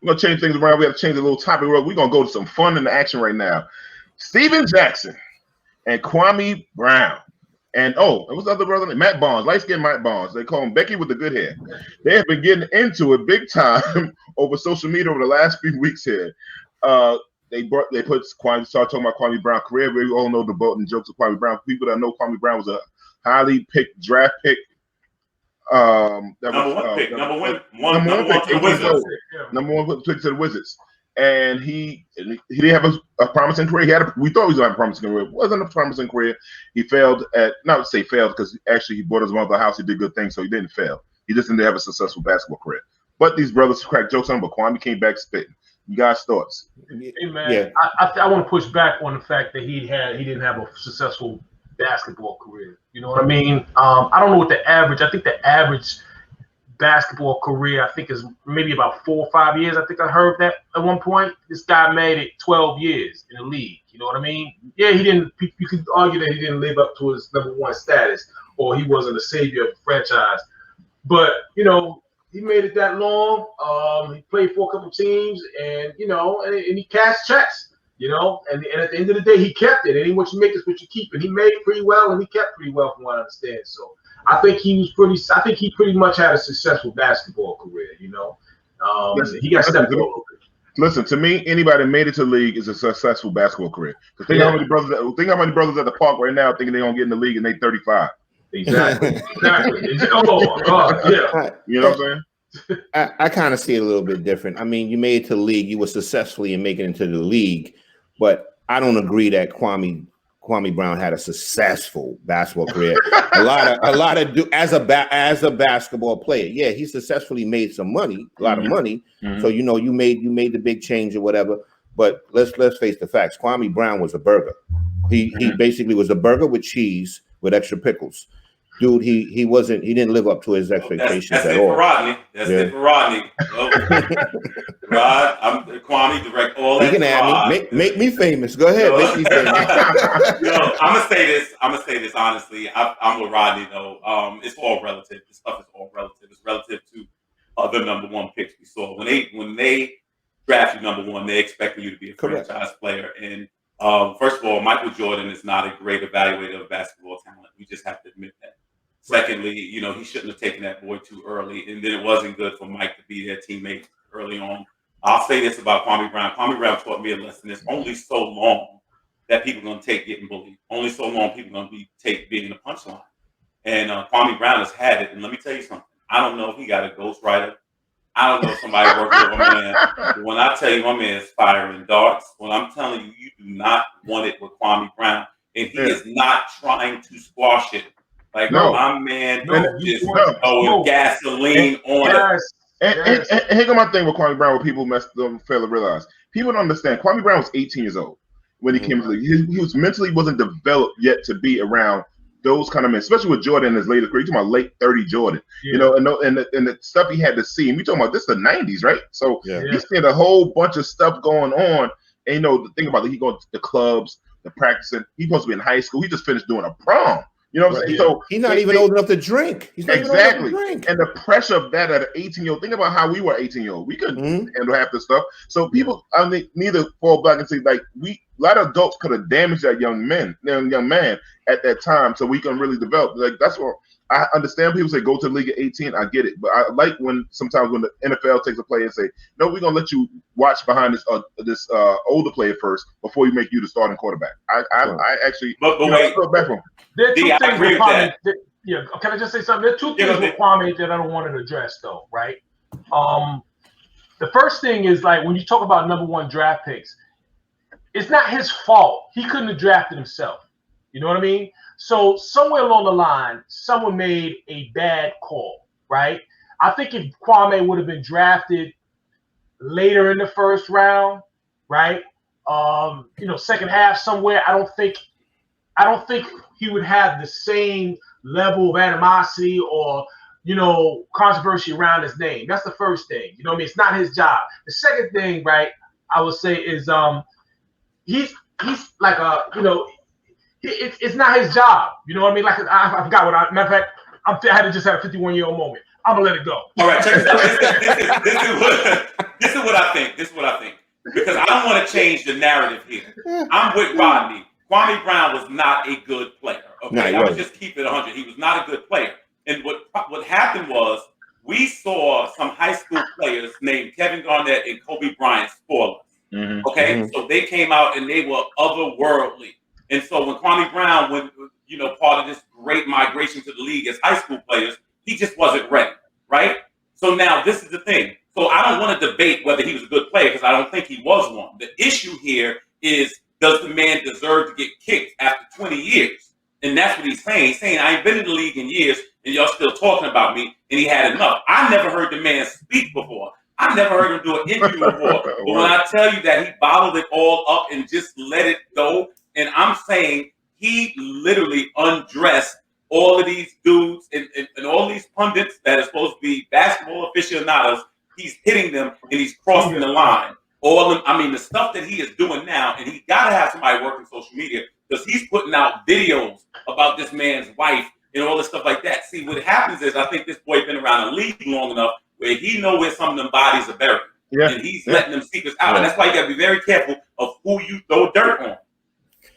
We're gonna change things around. We have to change a little topic. We're gonna go to some fun and action right now. Steven Jackson and Kwame Brown. And what's the other brother? Matt Barnes, light-skinned Matt Barnes. They call him Becky with the good hair. They have been getting into it big time over social media over the last few weeks here. They started talking about Kwame Brown's career. We all know the boat and jokes of Kwame Brown. People that know Kwame Brown was a highly picked draft pick. Number one pick to the Wizards. And he didn't have a promising career. We thought he was going to have a promising career. It wasn't a promising career. He failed not to say failed, because actually he bought his mother a house. He did good things, so he didn't fail. He just didn't have a successful basketball career. But these brothers cracked jokes on him, but Kwame came back spitting. You guys' thoughts? Hey, man, yeah. I want to push back on the fact that he didn't have a successful basketball career. You know what I mean? I don't know what the average. I think the average basketball career, I think, is maybe about 4 or 5 years. I think I heard that at one point. This guy made it 12 years in the league. You know what I mean? Yeah, he didn't. You could argue that he didn't live up to his number one status, or he wasn't a savior of the franchise. But he made it that long. He played for a couple teams, and and he cashed checks. And at the end of the day, he kept it. And what you make is what you keep. And he made it pretty well, and he kept pretty well, from what I understand. So I think he pretty much had a successful basketball career. He got stepped over. Listen, to me, anybody that made it to the league is a successful basketball career. Think how many brothers at the park right now thinking they're gonna get in the league and they 35. Exactly. Oh God, yeah. You know what I'm saying? I kind of see it a little bit different. I mean, you made it to the league, you were successfully in making it into the league, but I don't agree that Kwame Brown had a successful basketball career. a lot of as a basketball player, yeah, he successfully made some money, a lot of money. Mm-hmm. So you made the big change or whatever. But let's face the facts. Kwame Brown was a burger. He basically was a burger with cheese with extra pickles. Dude, he didn't live up to his expectations at all. That's it for Rodney. Rod, Kwame, direct all that. You can add me. Make me famous. Go ahead. Make me famous. I'm gonna say this honestly. I'm with Rodney though. It's all relative. This stuff is all relative. It's relative to other number one picks we saw. When they draft you number one, they expect you to be a franchise player. And first of all, Michael Jordan is not a great evaluator of basketball talent. We just have to admit that. Secondly, he shouldn't have taken that boy too early, and then it wasn't good for Mike to be their teammate early on. I'll say this about Kwame Brown. Kwame Brown taught me a lesson. It's only so long that people are going to take getting bullied. Only so long people are going to take being a punchline. And Kwame Brown has had it. And let me tell you something. I don't know if he got a ghostwriter. I don't know if somebody working with my man. But when I tell you my man is firing darts, when I'm telling you, you do not want it with Kwame Brown. And he is not trying to squash it. Like, my man just throwing gasoline on it. And here go my thing with Kwame Brown, what people fail to realize. People don't understand. Kwame Brown was 18 years old when he came to the league. He was mentally wasn't developed yet to be around those kind of men, especially with Jordan in his later career. You're talking about late 30 Jordan, and the stuff he had to see. And we talking about this the 90s, right? So he's seen a whole bunch of stuff going on. And the thing about it, he going to the clubs, the practicing. He's supposed to be in high school. He just finished doing a prom. You know what I'm saying? So he's not even old enough to drink. He's not exactly. Even old enough to drink. And the pressure of that at an 18-year-old. Think about how we were 18-year-old. We couldn't handle half this stuff. So people, need to fall back and say, like, a lot of adults could have damaged that young man at that time, so we can really develop. Like, that's what I understand. People say go to the league at 18. I get it, but I like sometimes when the NFL takes a player and say, no, we're gonna let you watch behind this older player first before we make you the starting quarterback. I actually, but wait, there are two things with Kwame. Can I just say something? There are two things with Kwame that I don't want to address, though. Right. The first thing is, like, when you talk about number one draft picks, it's not his fault. He couldn't have drafted himself. You know what I mean? So somewhere along the line, someone made a bad call, right? I think if Kwame would have been drafted later in the first round, right? Second half somewhere, I don't think he would have the same level of animosity or controversy around his name. That's the first thing. You know what I mean? It's not his job. The second thing, right, I would say is he's like it's not his job. You know what I mean? Like, I forgot what matter of fact, I had to just have a 51-year-old moment. I'm gonna let it go. All right, check this out. This is what I think. Because I don't want to change the narrative here. I'm with Rodney. Kwame Brown was not a good player. Okay, I would just keep it 100. He was not a good player. And what happened was we saw some high school players named Kevin Garnett and Kobe Bryant spoil us. Okay, so they came out and they were otherworldly. And so when Kwame Brown, part of this great migration to the league as high school players, he just wasn't ready, right? So now this is the thing. So I don't want to debate whether he was a good player because I don't think he was one. The issue here is, does the man deserve to get kicked after 20 years? And that's what he's saying. He's saying, I ain't been in the league in years and y'all still talking about me, and he had enough. I never heard the man speak before. I never heard him do an interview before. But when I tell you that he bottled it all up and just let it go, and I'm saying he literally undressed all of these dudes and all these pundits that are supposed to be basketball aficionados. He's hitting them and he's crossing the line. The stuff that he is doing now, and he got to have somebody working social media because he's putting out videos about this man's wife and all this stuff like that. See, what happens is I think this boy been around the league long enough where he knows where some of them bodies are buried. And he's letting them secrets out. And that's why you got to be very careful of who you throw dirt on.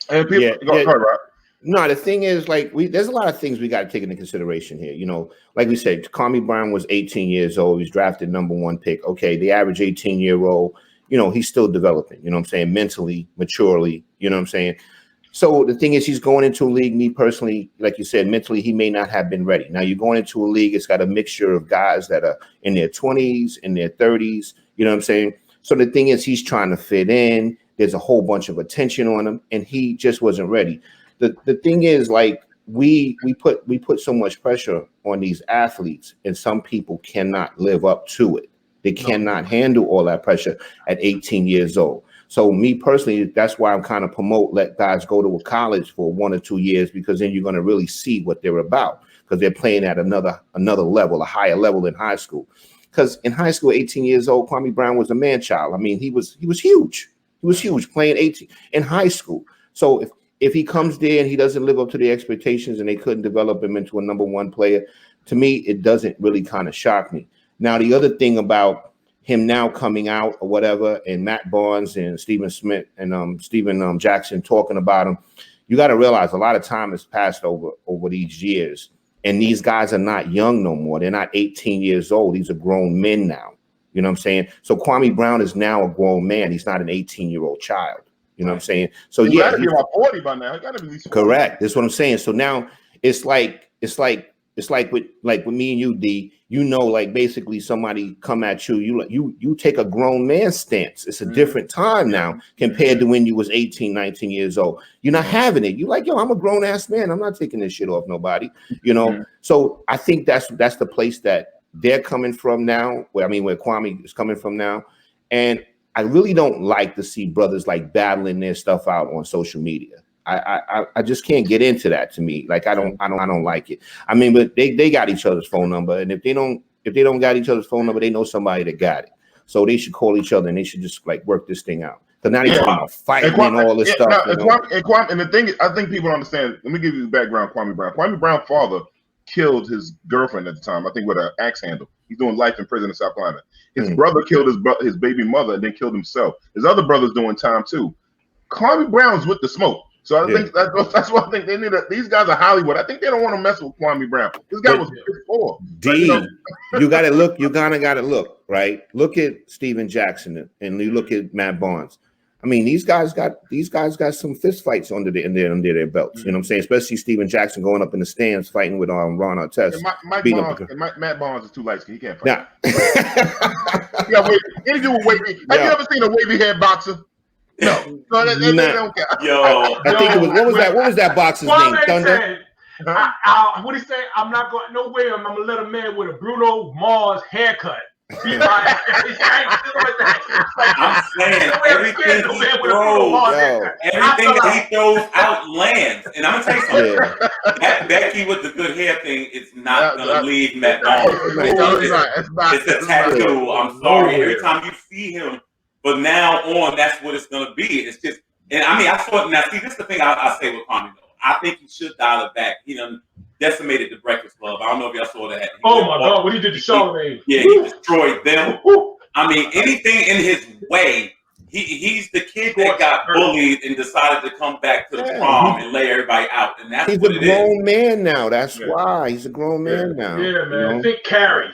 And people, go ahead, Rob. No, the thing is, there's a lot of things we got to take into consideration here. Like we said, Kwame Brown was 18 years old. He's drafted #1 pick. Okay, the average 18-year-old, he's still developing, mentally, maturely, So the thing is, he's going into a league, me personally, like you said, mentally, he may not have been ready. Now you're going into a league, it's got a mixture of guys that are in their 20s, in their 30s, So the thing is, he's trying to fit in. There's a whole bunch of attention on him, and he just wasn't ready. The thing is, we put so much pressure on these athletes, and some people cannot live up to it. They cannot handle all that pressure at 18 years old. So me personally, that's why I'm kind of let guys go to a college for 1 or 2 years, because then you're going to really see what they're about, because they're playing at another level, a higher level than high school. Because in high school, 18 years old, Kwame Brown was a man child. I mean, he was huge. He was huge playing 18 in high school. So if he comes there and he doesn't live up to the expectations and they couldn't develop him into a #1 player, to me, it doesn't really kind of shock me. Now, the other thing about him now coming out or whatever, and Matt Barnes and Stephen Smith and Steven Jackson talking about him, you got to realize a lot of time has passed over these years. And these guys are not young no more. They're not 18 years old. These are grown men now. You know what I'm saying? So Kwame Brown is now a grown man. He's not an 18-year-old child. You know what I'm saying? So he got to be about 40 by now. He got to be at least 40. Correct. That's what I'm saying. So now it's like with me and you, D. Basically somebody come at you. You take a grown man stance. It's a different time now compared to when you was 18, 19 years old. You're not having it. You're like, yo, I'm a grown ass man. I'm not taking this shit off nobody. So I think that's the place that they're coming from now. Where Kwame is coming from now, and I really don't like to see brothers battling their stuff out on social media. I just can't get into that. To me, I don't like it. But they got each other's phone number, and if they don't got each other's phone number, they know somebody that got it. So they should call each other and they should just work this thing out. Because now they're talking about fighting and all this stuff. And the thing is, I think people understand. Let me give you the background. Kwame Brown. Kwame Brown's father killed his girlfriend at the time. I think with an axe handle. He's doing life in prison in South Carolina. His brother killed his baby mother and then killed himself. His other brother's doing time too. Kwame Brown's with the smoke. So I think that's what I think they need. These guys are Hollywood. I think they don't want to mess with Kwame Brown. This guy was before. You got to look. You kind of got to look, right? Look at Steven Jackson and you look at Matt Barnes. These guys got some fist fights under their belts. You know what I'm saying? Especially Steven Jackson going up in the stands fighting with Ron Artest. Matt Barnes is too light skin. He can't fight. Any dude with wavy. Have you ever seen a wavy head boxer? No. They don't care. I think it was what was that boxer's name? Thunder. What he say? I'm not going nowhere. I'm gonna let a man with a Bruno Mars haircut. I'm saying everything that he throws out lands. And I'm gonna tell you something. That Becky with the good hair thing is not gonna leave Matt Barnes. It's a tattoo. I'm sorry. Every time you see him, but now on, that's what it's gonna be. It's just, and I saw it now. See, this is the thing I say with Kwame though. I think he should dial it back. He done decimated the Breakfast Club. I don't know if y'all saw that. Oh my God, what he did to Charlamagne. Yeah, he destroyed them. I mean, anything in his way. He's the kid that got bullied and decided to come back to the prom and lay everybody out, and that's what it is. He's a grown man now. That's why he's a grown man now. Yeah, man. You know? Think Carrie.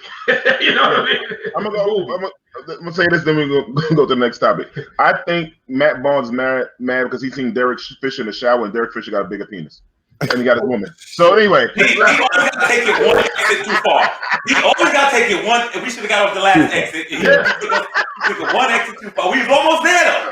You know what I mean? I'm gonna say this, then we go to the next topic. I think Matt Vaughn's mad because he's seen Derek Fisher in the shower, and Derek Fisher got a bigger penis, and he got his woman. So anyway, he always got to take it one exit too far. He always got to take it one. We should have got off the last exit. He took it one exit too far. We was almost there though.